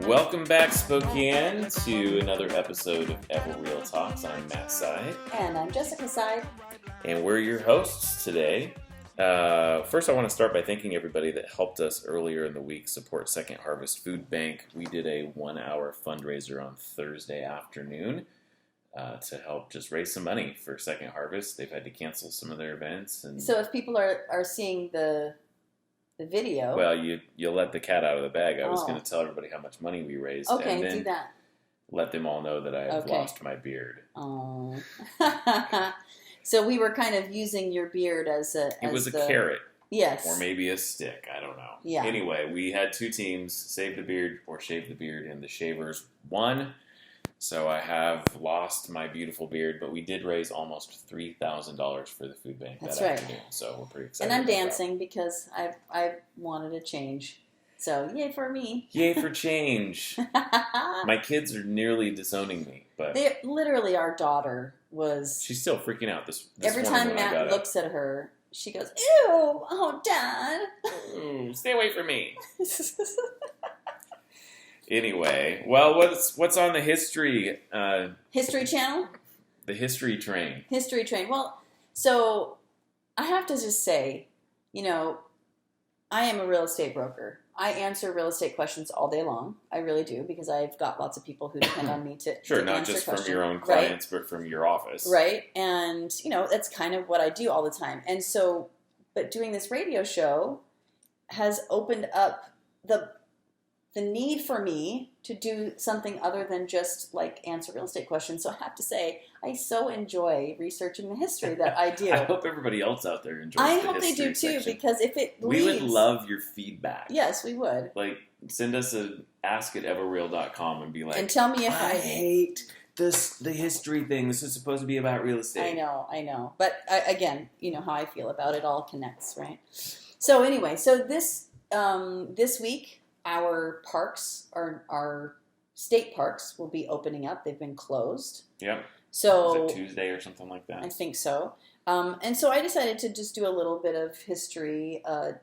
Welcome back, Spokane, to another episode of EvoReal Talks. I'm Matt Side. And I'm Jessica Side. And we're your hosts today. First, I want to start by thanking everybody that helped us earlier in the week support Second Harvest Food Bank. We did a 1-hour fundraiser on Thursday afternoon to help just raise some money for Second Harvest. They've had to cancel some of their events. And so if people are seeing the video... Well, you let the cat out of the bag. I was going to tell everybody how much money we raised. Okay, and then do that. Let them all know that I have lost my beard. Oh. So we were kind of using your beard as a... It was a carrot. Yes. Or maybe a stick. I don't know. Yeah. Anyway, we had two teams, Save the Beard or Shave the Beard, and the Shavers won. So I have lost my beautiful beard, but we did raise almost $3,000 for the food bank that afternoon. So we're pretty excited. And I'm dancing because I wanted a change. So yay for me. Yay for change. My kids are nearly disowning me, but literally our daughter was... She's still freaking out this every time Matt looks at her, she goes, "Ew, oh Dad." Ooh, stay away from me. Anyway, well, what's on the history? History Channel? The History Train. History Train. Well, so I have to just say, I am a real estate broker. I answer real estate questions all day long. I really do, because I've got lots of people who depend on me to Sure, to not answer just questions. From your own clients, but from your office. Right. And, that's kind of what I do all the time. And so, but doing this radio show has opened up the need for me to do something other than just answer real estate questions. So I have to say, I so enjoy researching the history that I do. I hope everybody else out there enjoys I the hope they do section. too, because if it we would love your feedback. Yes, we would. Send us an ask@everreal.com and be like, and tell me if I hate the history thing. This is supposed to be about real estate. I know. But again, you know how I feel about it. All connects, right? So anyway, this week, our parks, our state parks, will be opening up. They've been closed. Yep. So was it Tuesday or something like that? I think so. And so I decided to just do a little bit of history, a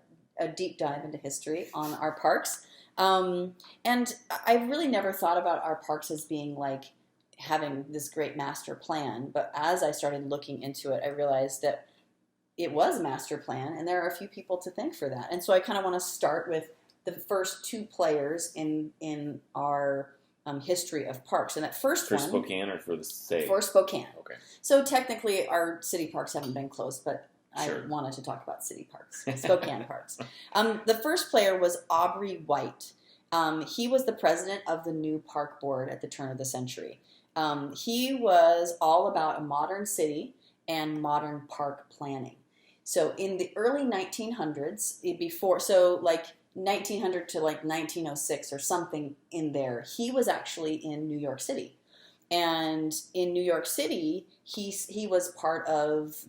deep dive into history on our parks. And I really never thought about our parks as being having this great master plan. But as I started looking into it, I realized that it was a master plan, and there are a few people to thank for that. And so I kind of want to start with the first two players in our history of parks. And that first one... For Spokane or for the state? For Spokane. Okay. So technically our city parks haven't been closed, but sure. I wanted to talk about city parks, Spokane parks. The first player was Aubrey White. He was the president of the new park board at the turn of the century. He was all about a modern city and modern park planning. So in the early 1900s, 1900 to 1906 or something in there, he was actually in New York City. And in New York City, he was part of,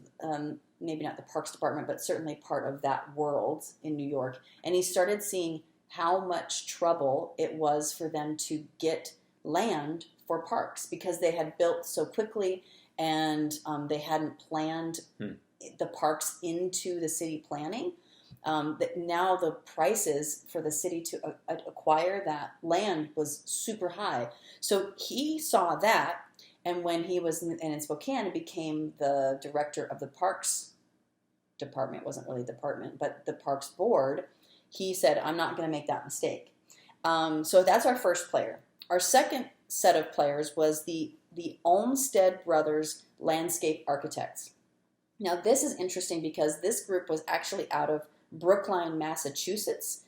maybe not the Parks Department, but certainly part of that world in New York. And he started seeing how much trouble it was for them to get land for parks, because they had built so quickly and they hadn't planned the parks into the city planning. That now the prices for the city to acquire that land was super high. So he saw that, and when he was in Spokane and became the director of the Parks Department, it wasn't really a department, but the Parks Board, he said, I'm not going to make that mistake. So that's our first player. Our second set of players was the Olmstead Brothers landscape architects. Now this is interesting because this group was actually out of Brookline, Massachusetts.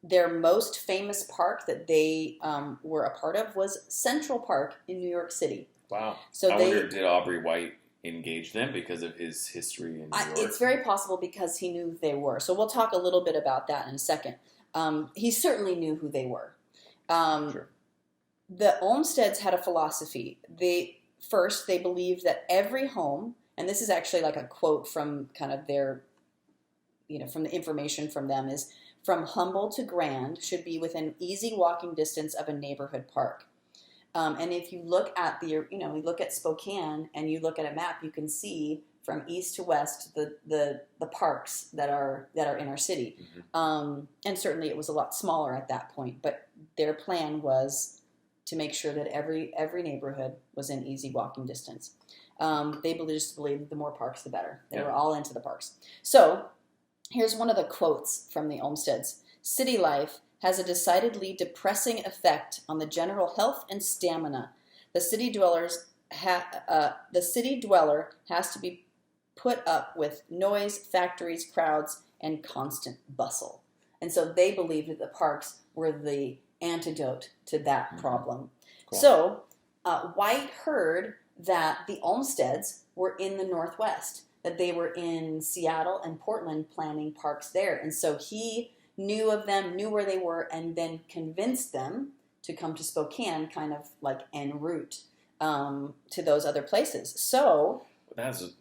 Their most famous park that they were a part of was Central Park in New York City. Wow. So I wonder, did Aubrey White engage them because of his history in New York? It's very possible, because he knew who they were. So we'll talk a little bit about that in a second. He certainly knew who they were. Sure. The Olmsteads had a philosophy. They believed that every home, and this is actually a quote from kind of their, from the information from them, is from humble to grand should be within easy walking distance of a neighborhood park. And if you look at we look at Spokane and you look at a map, you can see from east to west, the parks that are in our city. And certainly it was a lot smaller at that point, but their plan was to make sure that every neighborhood was in easy walking distance. They just believed the more parks, the better. They were all into the parks. So here's one of the quotes from the Olmsteads. City life has a decidedly depressing effect on the general health and stamina. The city dweller has to be put up with noise, factories, crowds, and constant bustle. And so they believed that the parks were the antidote to that problem. Cool. So White heard that the Olmsteads were in the Northwest, that they were in Seattle and Portland planning parks there. And so he knew of them, knew where they were, and then convinced them to come to Spokane, kind of like en route to those other places. So that's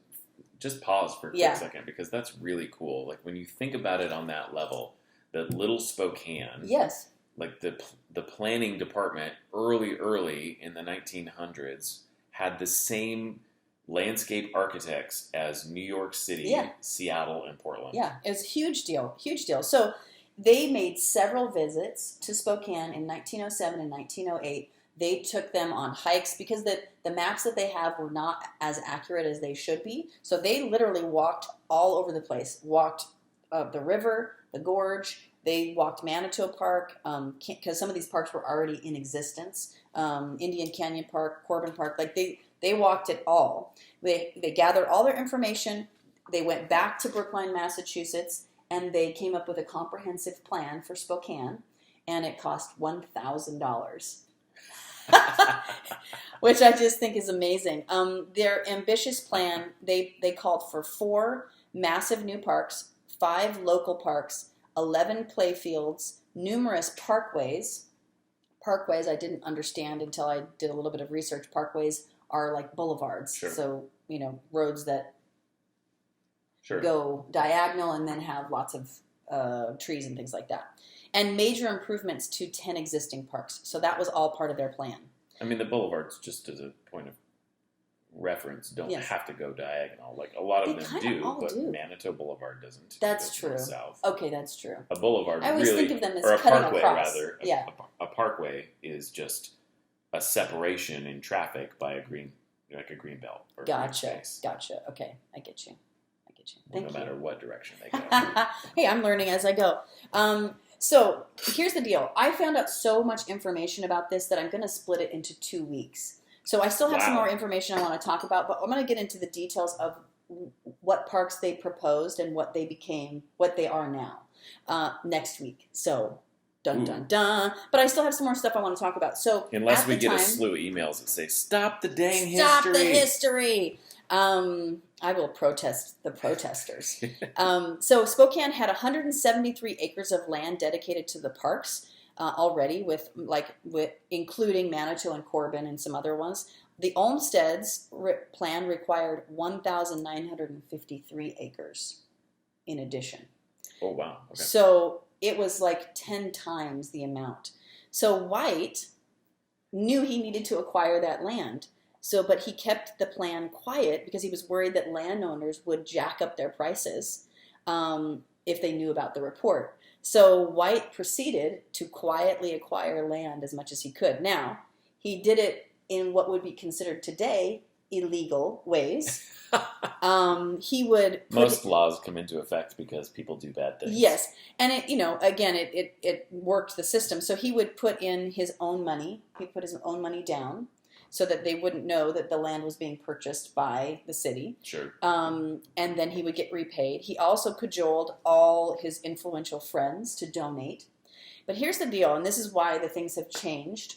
just pause for a quick second, because that's really cool. Like when you think about it on that level, the little Spokane, yes, like the planning department early in the 1900s had the same landscape architects as New York City, Seattle, and Portland. Yeah, it was a huge deal. So they made several visits to Spokane in 1907 and 1908. They took them on hikes because the maps that they have were not as accurate as they should be. So they literally walked all over the place, walked the river, the gorge. They walked Manitou Park because some of these parks were already in existence. Indian Canyon Park, Corbin Park, like they walked it all. They gathered all their information. They went back to Brookline, Massachusetts, and they came up with a comprehensive plan for Spokane, and it cost $1,000. Which I just think is amazing. Their ambitious plan, they called for 4 massive new parks, 5 local parks, 11 playfields, numerous parkways. Parkways I didn't understand until I did a little bit of research. Parkways are like boulevards. Sure. So, roads that go diagonal and then have lots of trees and things like that. And major improvements to 10 existing parks. So that was all part of their plan. I mean, the boulevards, just as a point of reference, don't have to go diagonal. Like a lot of them do, but Manitou Boulevard doesn't. That's true. South. Okay, that's true. A boulevard, I always think of them as or a cutting parkway across. rather. Yeah. A parkway is just a separation in traffic by a green belt or Gotcha. green space. Gotcha. Okay, I get you. Well, no matter what direction they go. Hey, I'm learning as I go. So here's the deal. I found out so much information about this that I'm going to split it into 2 weeks. So I still have some more information I want to talk about, but I'm going to get into the details of what parks they proposed and what they became, what they are now, next week. So, dun, dun, dun. But I still have some more stuff I want to talk about. So unless we get a slew of emails that say, stop the dang history. Stop the history. I will protest the protesters. So Spokane had 173 acres of land dedicated to the parks already, with including Manitou and Corbin and some other ones. The Olmstead's plan required 1,953 acres in addition. Oh, wow. Okay. So it was like 10 times the amount. So White knew he needed to acquire that land. But he kept the plan quiet because he was worried that landowners would jack up their prices if they knew about the report. So White proceeded to quietly acquire land as much as he could. Now, he did it in what would be considered today illegal ways. Most laws come into effect because people do bad things. Yes, and it worked the system. So he would put in his own money. He put his own money down, so that they wouldn't know that the land was being purchased by the city. Sure. And then he would get repaid. He also cajoled all his influential friends to donate. But here's the deal, and this is why the things have changed.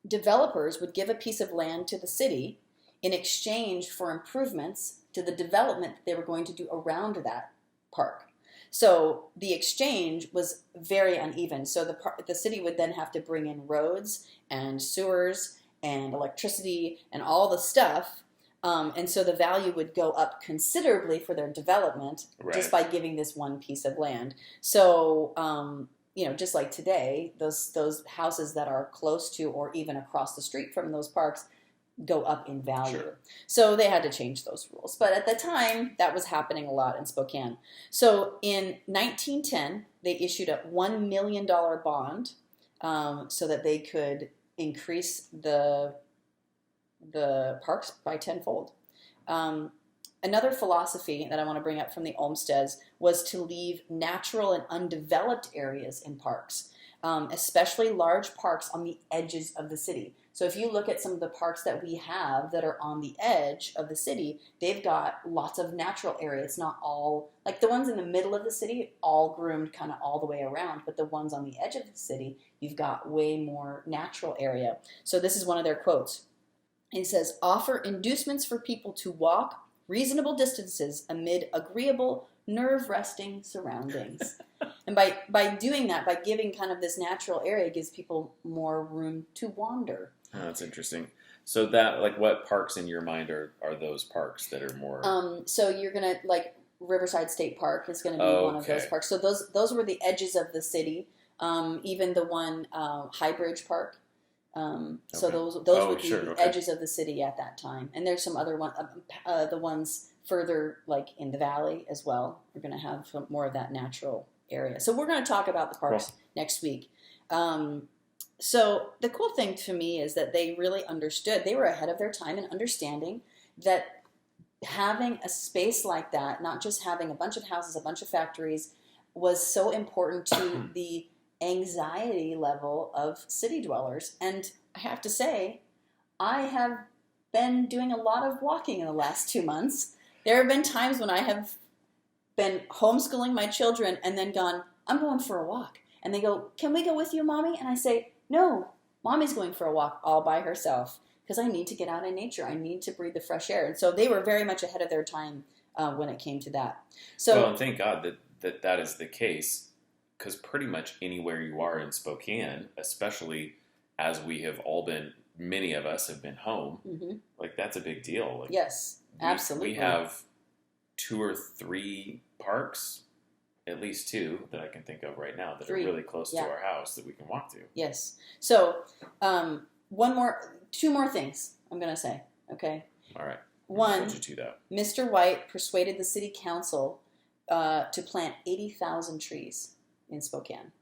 Developers would give a piece of land to the city in exchange for improvements to the development that they were going to do around that park. So the exchange was very uneven. So the city would then have to bring in roads and sewers and electricity and all the stuff. And so the value would go up considerably for their development just by giving this one piece of land. So, just like today, those houses that are close to or even across the street from those parks, go up in value. Sure. So they had to change those rules. But at the time, that was happening a lot in Spokane. So in 1910, they issued a $1 million bond so that they could increase the parks by tenfold. Another philosophy that I want to bring up from the Olmsteads was to leave natural and undeveloped areas in parks, especially large parks on the edges of the city. So if you look at some of the parks that we have that are on the edge of the city, they've got lots of natural areas, not all, like the ones in the middle of the city, all groomed kind of all the way around, but the ones on the edge of the city, you've got way more natural area. So this is one of their quotes. It says, offer inducements for people to walk reasonable distances amid agreeable, nerve-resting surroundings. And by doing that, by giving kind of this natural area, it gives people more room to wander. Oh, that's interesting. So that, like, what parks in your mind are those parks that are more... So you're going to, like, Riverside State Park is going to be one of those parks. So those were the edges of the city. Even the one, High Bridge Park. So those would be the edges of the city at that time. And there's some other the ones further, like, in the valley as well. We're going to have more of that natural area. So we're going to talk about the parks next week. So the cool thing to me is that they really understood. They were ahead of their time in understanding that having a space like that, not just having a bunch of houses, a bunch of factories, was so important to the anxiety level of city dwellers. And I have to say, I have been doing a lot of walking in the last 2 months. There have been times when I have been homeschooling my children and then gone, I'm going for a walk. And they go, can we go with you, Mommy? And I say, no, Mommy's going for a walk all by herself because I need to get out in nature. I need to breathe the fresh air. And so they were very much ahead of their time when it came to that. So, well, and thank God that is the case, because pretty much anywhere you are in Spokane, especially as we have all been, many of us have been home, like, that's a big deal. Like, yes, absolutely. We have 2 or 3 parks, at least 2 that I can think of right now that are really close to our house that we can walk to. Yes. So 2 more things I'm going to say. Okay. All right. One, Mr. White persuaded the city council to plant 80,000 trees in Spokane.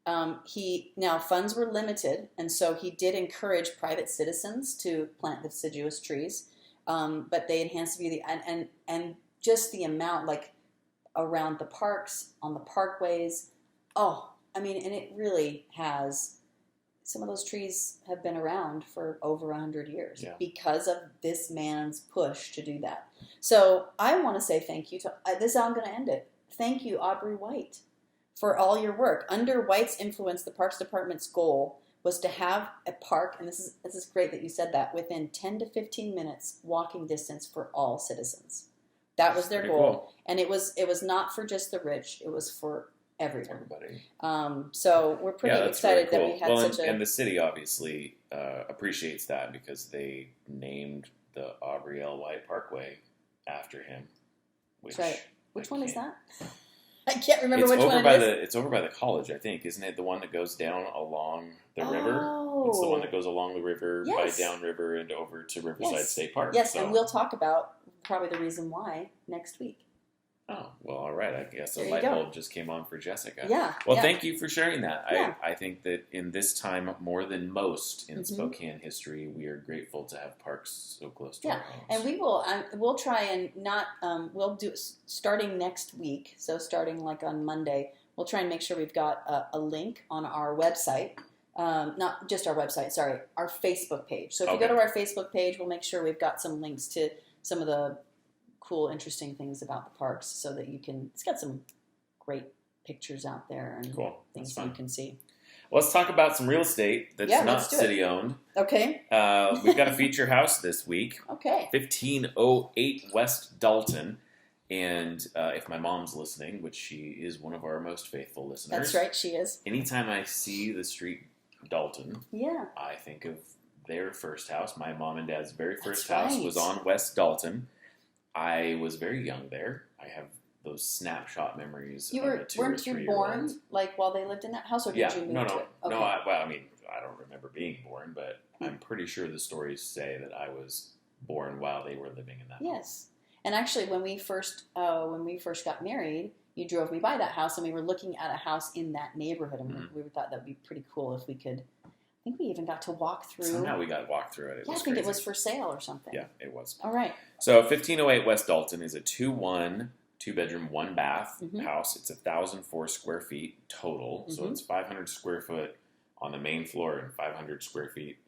Now funds were limited, and so he did encourage private citizens to plant deciduous trees, but they enhanced the beauty and just the amount, like, around the parks, on the parkways. Oh, I mean, and it really has, some of those trees have been around for over 100 years because of this man's push to do that. So I want to say thank you to, this is how I'm going to end it. Thank you, Aubrey White, for all your work. Under White's influence, the Parks Department's goal was to have a park, and this is great that you said that, within 10 to 15 minutes walking distance for all citizens. That was their goal, cool. And it was not for just the rich; it was for everybody. So we're pretty excited that we had such a. And the city obviously appreciates that because they named the Aubrey L. White Parkway after him. That's right. Which one is that? I can't remember which one it is. It's over by the college, I think. Isn't it the one that goes down along the river? It's the one that goes along the river, by downriver, and over to Riverside State Park. Yes, and we'll talk about probably the reason why next week. Oh, well, all right. I guess a light bulb just came on for Jessica. Yeah. Well, thank you for sharing that. Yeah. I think that in this time, more than most in Spokane history, we are grateful to have parks so close to our homes. And we will, we'll try and not, we'll do, starting next week, so starting like on Monday, we'll try and make sure we've got a link on our website. Not just our website, sorry, our Facebook page. So if you go to our Facebook page, we'll make sure we've got some links to some of the cool, interesting things about the parks so that you can, it's got some great pictures out there and things that you can see. Well, let's talk about some real estate that's not city-owned. Okay. We've got a feature house this week. Okay. 1508 West Dalton. And if my mom's listening, which she is one of our most faithful listeners. That's right, she is. Anytime I see the street Dalton, I think of their first house. My mom and dad's very first house was on West Dalton. I was very young there. I have those snapshot memories. Weren't you born like while they lived in that house, or did you move to it? Okay. No. I mean, I don't remember being born, but I'm pretty sure the stories say that I was born while they were living in that home. Yes. And actually, when we first got married, you drove me by that house, and we were looking at a house in that neighborhood, and we thought that would be pretty cool if we could. I think we even got to walk through. Somehow we got to walk through it. I think it was for sale or something. Yeah, it was. All right. So 1508 West Dalton is a 2-1, 2-bedroom, 1-bath house. It's 1,004 square feet total. So it's 500 square foot on the main floor and 500 square feet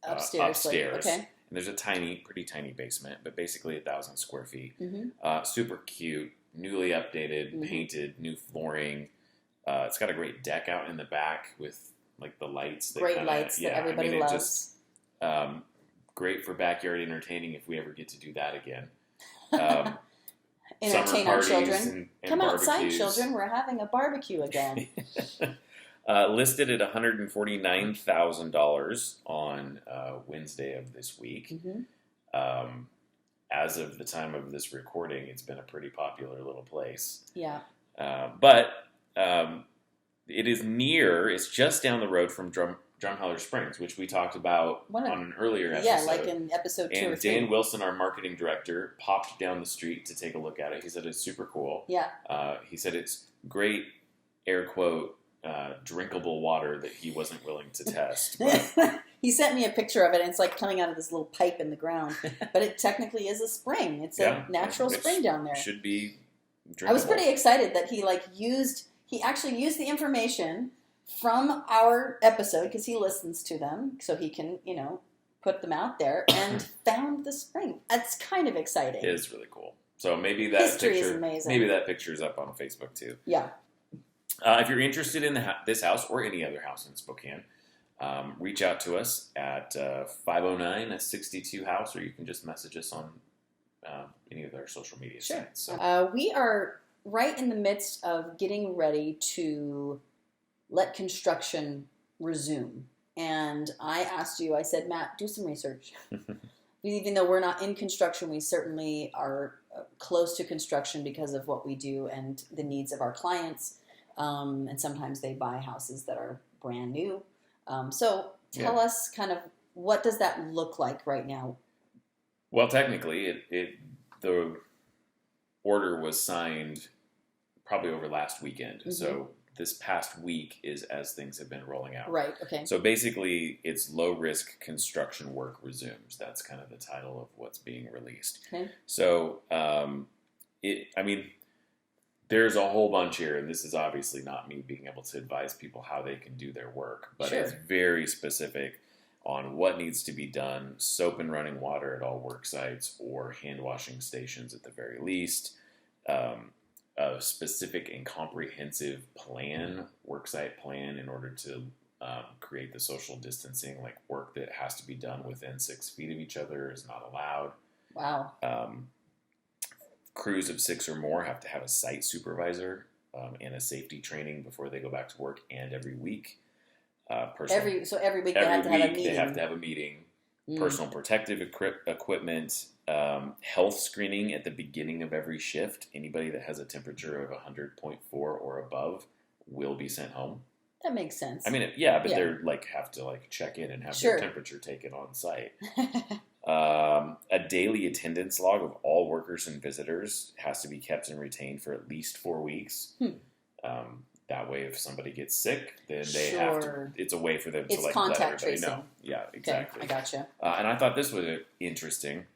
upstairs. Okay. And there's a pretty tiny basement, but basically 1,000 square feet. Super cute, newly updated, painted, new flooring. It's got a great deck out in the back with like the lights. Great lights that everybody loves. Great for backyard entertaining if we ever get to do that again. Entertain our children. And Come barbecues. outside, children. We're having a barbecue again. Listed at $149,000 on Wednesday of this week. As of the time of this recording, it's been a pretty popular little place. Yeah. But it's just down the road from Drumheller Springs, which we talked about on an earlier episode. Yeah, like in episode 2 or 3. And Dan Wilson, our marketing director, popped down the street to take a look at it. He said it's super cool. Yeah. He said it's great, air quote, drinkable water that he wasn't willing to test. But he sent me a picture of it, and it's like coming out of this little pipe in the ground. But it technically is a spring. It's a natural spring down there. Should be drinkable. I was pretty excited that he actually used the information from our episode, because he listens to them, so he can, put them out there, and found the spring. That's kind of exciting. It is really cool. So maybe that History picture is amazing. Maybe that picture's up on Facebook too. Yeah. If you're interested in this house or any other house in Spokane, reach out to us at 509-62-HOUSE, or you can just message us on any of our social media sites. So. We are right in the midst of getting ready to let construction resume. And I said, Matt, do some research. Even though we're not in construction, we certainly are close to construction because of what we do and the needs of our clients. And sometimes they buy houses that are brand new. So tell us kind of, what does that look like right now? Well, technically, the order was signed probably over last weekend. So this past week is as things have been rolling out. Right, okay. So basically, it's low-risk construction work resumes. That's kind of the title of what's being released. Okay. So, there's a whole bunch here, and this is obviously not me being able to advise people how they can do their work, but it's very specific on what needs to be done, soap and running water at all work sites or hand washing stations at the very least, a specific and comprehensive worksite plan in order to create the social distancing, like work that has to be done within 6 feet of each other is not allowed. Wow. Crews of 6 or more have to have a site supervisor and a safety training before they go back to work, and every week. Every week they have to have a meeting. They have to have a meeting. Personal protective equipment, health screening at the beginning of every shift. Anybody that has a temperature of 100.4 or above will be sent home. That makes sense. But they're have to check in and have their temperature taken on site. A daily attendance log of all workers and visitors has to be kept and retained for at least 4 weeks. That way, if somebody gets sick, then they have to. It's a way for them to let everybody know. Yeah, exactly. Okay, I gotcha. And I thought this was interesting.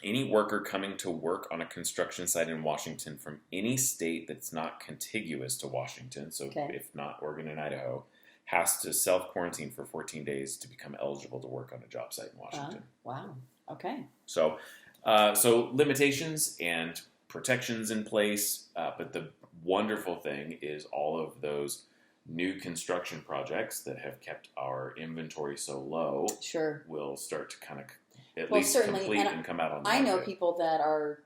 Any worker coming to work on a construction site in Washington from any state that's not contiguous to Washington, so if not Oregon and Idaho, has to self-quarantine for 14 days to become eligible to work on a job site in Washington. Wow. Okay. So limitations and protections in place, but the wonderful thing is all of those new construction projects that have kept our inventory so low will start to kind of at least complete and come out on the market. I know people that are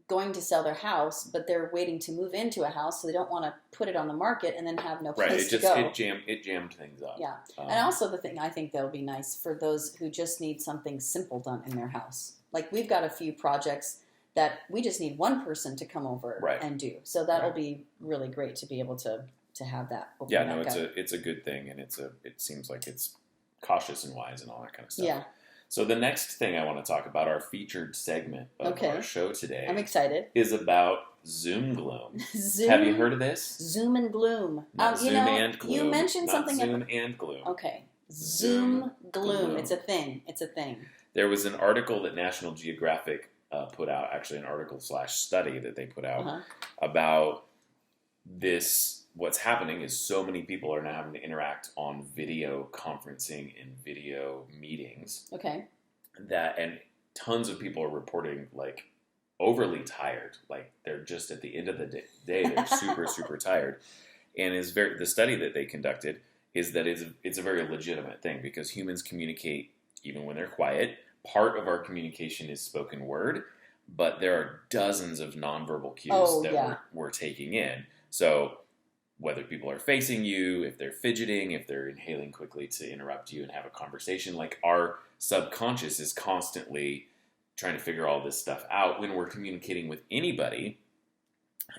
going to sell their house, but they're waiting to move into a house, so they don't want to put it on the market and then have no place to go. It jammed things up. Yeah. And also the thing, I think that'll be nice for those who just need something simple done in their house. Like we've got a few projects that we just need one person to come over and do. So that'll be really great to be able to have that. Yeah, no, it's a good thing, and it seems like it's cautious and wise and all that kind of stuff. Yeah. So the next thing I want to talk about, our featured segment of our show today, I'm excited, is about Zoom Gloom. Zoom, Have you heard of this? Zoom and Gloom. Not Zoom and Gloom. You mentioned not something. Zoom and Gloom. Okay. Zoom Gloom. It's a thing. It's a thing. There was an article that National Geographic put out, actually an article/study that they put out about this. What's happening is so many people are now having to interact on video conferencing and video meetings. Okay. And tons of people are reporting like overly tired. Like they're just at the end of the day, they're super, super tired. And the study that they conducted is that it's a very legitimate thing because humans communicate even when they're quiet. Part of our communication is spoken word, but there are dozens of nonverbal cues that we're taking in. So whether people are facing you, if they're fidgeting, if they're inhaling quickly to interrupt you and have a conversation, like our subconscious is constantly trying to figure all this stuff out when we're communicating with anybody.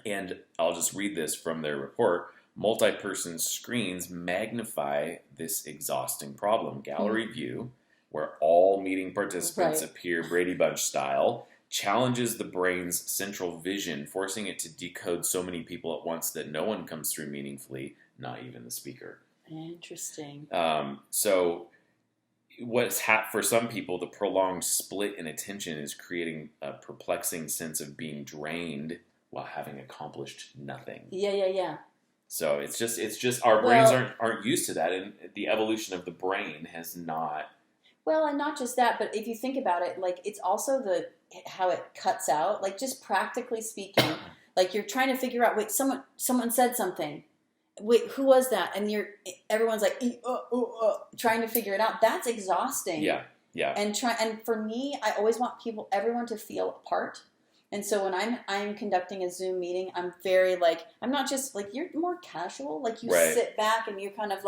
And I'll just read this from their report. Multi-person screens magnify this exhausting problem. Gallery view, where all meeting participants appear Brady Bunch style, challenges the brain's central vision, forcing it to decode so many people at once that no one comes through meaningfully, not even the speaker. Interesting. So for some people, the prolonged split in attention is creating a perplexing sense of being drained while having accomplished nothing. Yeah. So it's just our brains aren't used to that, and the evolution of the brain has not. Well, and not just that, but if you think about it, like it's also how it cuts out, like just practically speaking, like you're trying to figure out, wait, someone said something. Wait, who was that? And everyone's like, trying to figure it out. That's exhausting. Yeah. And for me, I always want everyone to feel a part. And so when I'm conducting a Zoom meeting, I'm very I'm not just you're more casual. Like you sit back and you kind of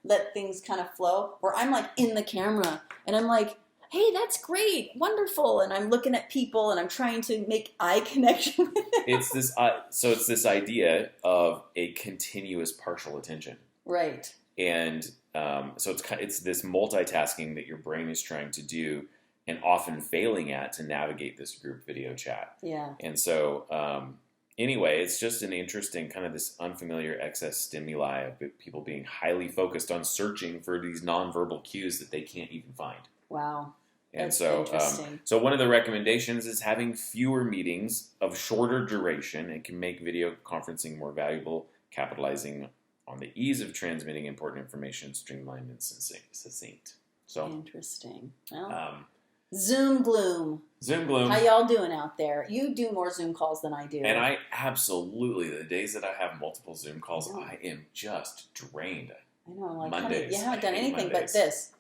let things kind of flow. Where I'm in the camera and I'm like, hey, that's great, wonderful. And I'm looking at people and I'm trying to make eye connection with them. It's this idea of a continuous partial attention. Right. And so it's this multitasking that your brain is trying to do and often failing at to navigate this group video chat. Yeah. And so anyway, it's just an interesting kind of this unfamiliar excess stimuli of people being highly focused on searching for these nonverbal cues that they can't even find. Wow. And That's so, interesting. So one of the recommendations is having fewer meetings of shorter duration. It can make video conferencing more valuable, capitalizing on the ease of transmitting important information, streamlined and succinct. So interesting. Well, Zoom Gloom. How y'all doing out there? You do more Zoom calls than I do. And I absolutely, the days that I have multiple Zoom calls, I am just drained. I know. Mondays. You haven't done anything but this.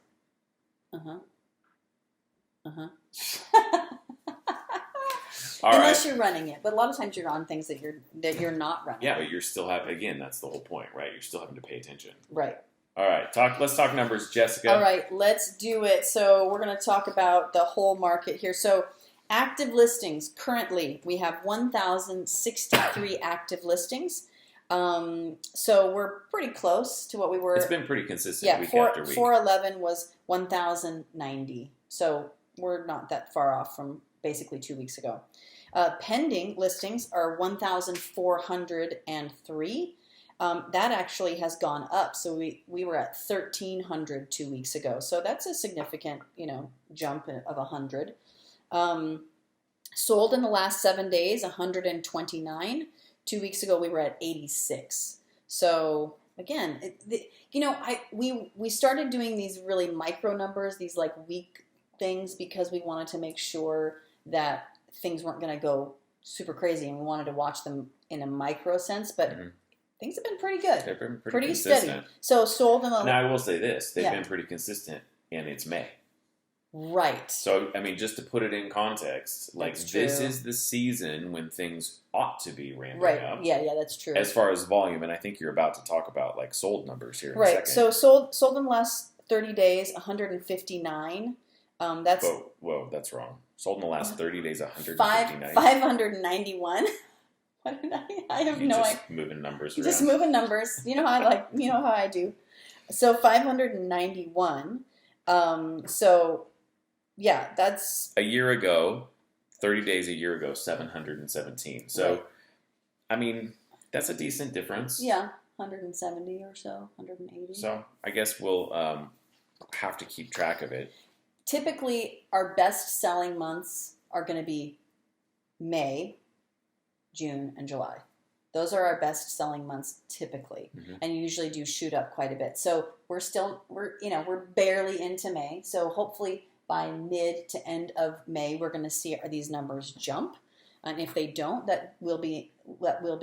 Unless you're running it, but a lot of times you're on things that you're not running. Yeah, but you're still again, that's the whole point, right? You're still having to pay attention. Right. All right, let's talk numbers, Jessica. All right, let's do it. So we're going to talk about the whole market here. So active listings, currently we have 1,063 active listings. So we're pretty close to what we were. It's been pretty consistent week after week. 411 was 1,090. So we're not that far off from basically 2 weeks ago. Pending listings are 1,403. That actually has gone up. So we were at 1,300 2 weeks ago. So that's a significant, jump of 100. Sold in the last 7 days, 129. 2 weeks ago, we were at 86. So again, we started doing these really micro numbers, these week things, because we wanted to make sure that things weren't going to go super crazy, and we wanted to watch them in a micro sense. But things have been pretty good. They've been pretty steady. So sold in the. Now I will say this: they've been pretty consistent, and it's May. Right. So, just to put it in context, this is the season when things ought to be ramping up. Yeah, that's true. As far as volume, and I think you're about to talk about sold numbers here in a second. So sold in the last 30 days, 159. That's whoa, that's wrong. Sold in the last 30 days, 159. 591. What did I have no idea. Just moving numbers around. Just moving numbers. You know how I do. So 591. So, yeah, that's A year ago, 30 days a year ago, 717. So, right. I mean, that's a decent difference. Yeah, 170 or so, 180. So, I guess we'll have to keep track of it. Typically, our best selling months are going to be May, June, and July. Those are our best selling months typically, and usually do shoot up quite a bit. So we're barely into May. So hopefully by mid to end of May, we're going to see these numbers jump. And if they don't, that will be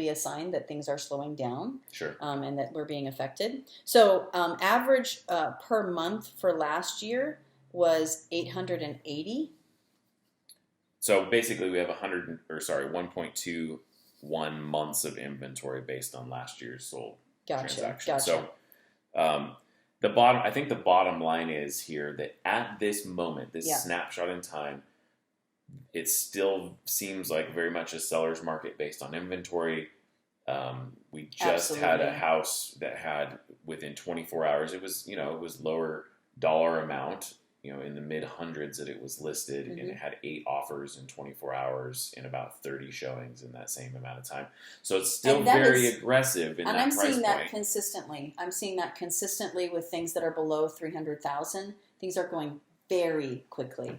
a sign that things are slowing down. Sure. And that we're being affected. So average per month for last year was 880. So basically, we have 1.21 months of inventory based on last year's sold transactions. Gotcha. So I think the bottom line is here that at this moment, this snapshot in time, it still seems like very much a seller's market based on inventory. We just had a house that had within 24 hours, it was lower dollar amount, in the mid hundreds that it was listed, and it had 8 offers in 24 hours in about 30 showings in that same amount of time. So it's still very aggressive in that price point. And I'm seeing that consistently. I'm seeing that consistently with things that are below 300,000. Things are going very quickly.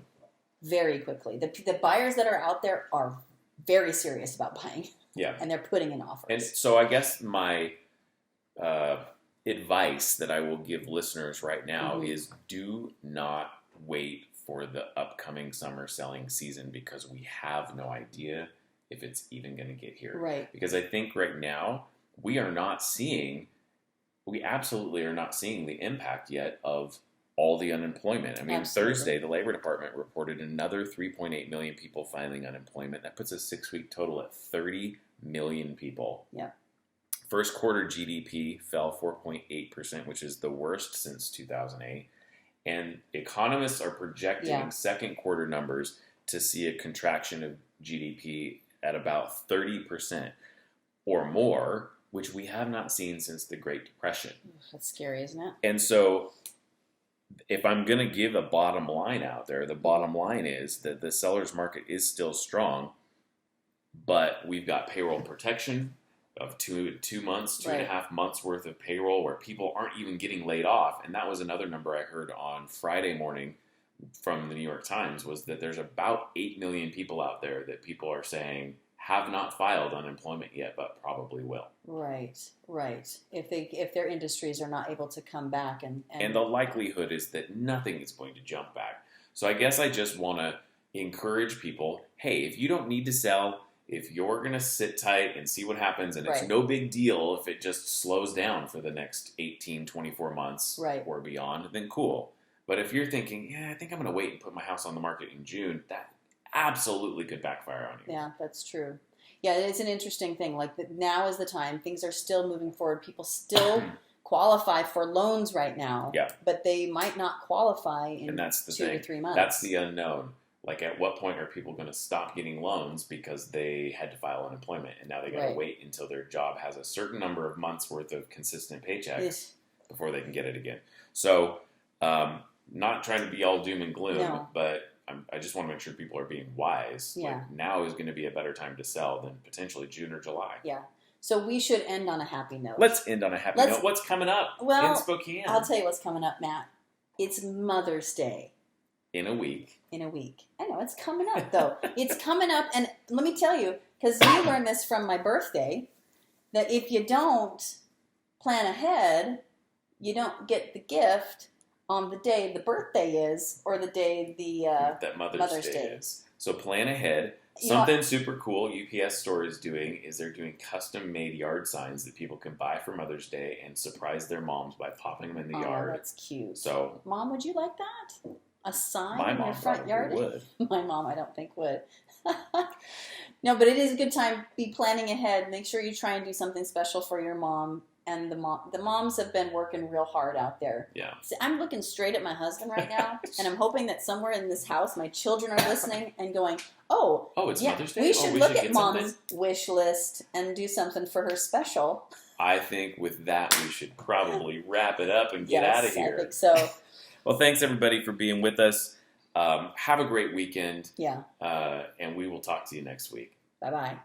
Very quickly. The buyers that are out there are very serious about buying. Yeah. And they're putting in offers. And so I guess my advice that I will give listeners right now is do not wait for the upcoming summer selling season, because we have no idea if it's even going to get here. Right. Because I think right now we absolutely are not seeing the impact yet of all the unemployment. I mean, absolutely. Thursday, the Labor Department reported another 3.8 million people filing unemployment. That puts a 6-week total at 30 million people. Yeah. First quarter GDP fell 4.8%, which is the worst since 2008. And economists are projecting second quarter numbers to see a contraction of GDP at about 30% or more, which we have not seen since the Great Depression. That's scary, isn't it? And so if I'm going to give a bottom line out there, the bottom line is that the seller's market is still strong, but we've got payroll protection of 2 months, 2.5 months worth of payroll where people aren't even getting laid off. And that was another number I heard on Friday morning from the New York Times, was that there's about 8 million people out there that people are saying have not filed unemployment yet, but probably will. Right. If their industries are not able to come back. And the likelihood is that nothing is going to jump back. So I guess I just want to encourage people, hey, if you don't need to sell, if you're going to sit tight and see what happens, and it's no big deal if it just slows down for the next 18, 24 months or beyond, then cool. But if you're thinking, I think I'm going to wait and put my house on the market in June, that absolutely could backfire on you. Yeah, that's true. Yeah, it's an interesting thing. Like, now is the time. Things are still moving forward. People still qualify for loans right now. Yeah. But they might not qualify in and that's the 2 thing. to 3 months. That's the unknown. Like, at what point are people going to stop getting loans because they had to file unemployment, and now they got to wait until their job has a certain number of months worth of consistent paychecks before they can get it again. So, not trying to be all doom and gloom, but I just want to make sure people are being wise. Yeah. Like, now is going to be a better time to sell than potentially June or July. Yeah. So we should end on a happy note. Let's end on a happy note. What's coming up in Spokane? I'll tell you what's coming up, Matt. It's Mother's Day. In a week. I know, it's coming up, though. It's coming up, and let me tell you, because you learned this from my birthday, that if you don't plan ahead, you don't get the gift on the day the birthday is, or the day that Mother's Day is. So plan ahead. Something super cool UPS store is doing is they're doing custom-made yard signs that people can buy for Mother's Day and surprise their moms by popping them in the yard. Oh, that's cute. So, Mom, would you like that? A sign my in mom your front yard? would. My mom, I don't think, would. No, but it is a good time. Be planning ahead. Make sure you try and do something special for your mom. And the moms have been working real hard out there. Yeah. See, I'm looking straight at my husband right now, and I'm hoping that somewhere in this house, my children are listening and going, it's Mother's Day? We should look at Mom's wish list and do something for her special. I think with that, we should probably wrap it up and get out of here. I think so. Well, thanks everybody for being with us. Have a great weekend. Yeah. And we will talk to you next week. Bye-bye.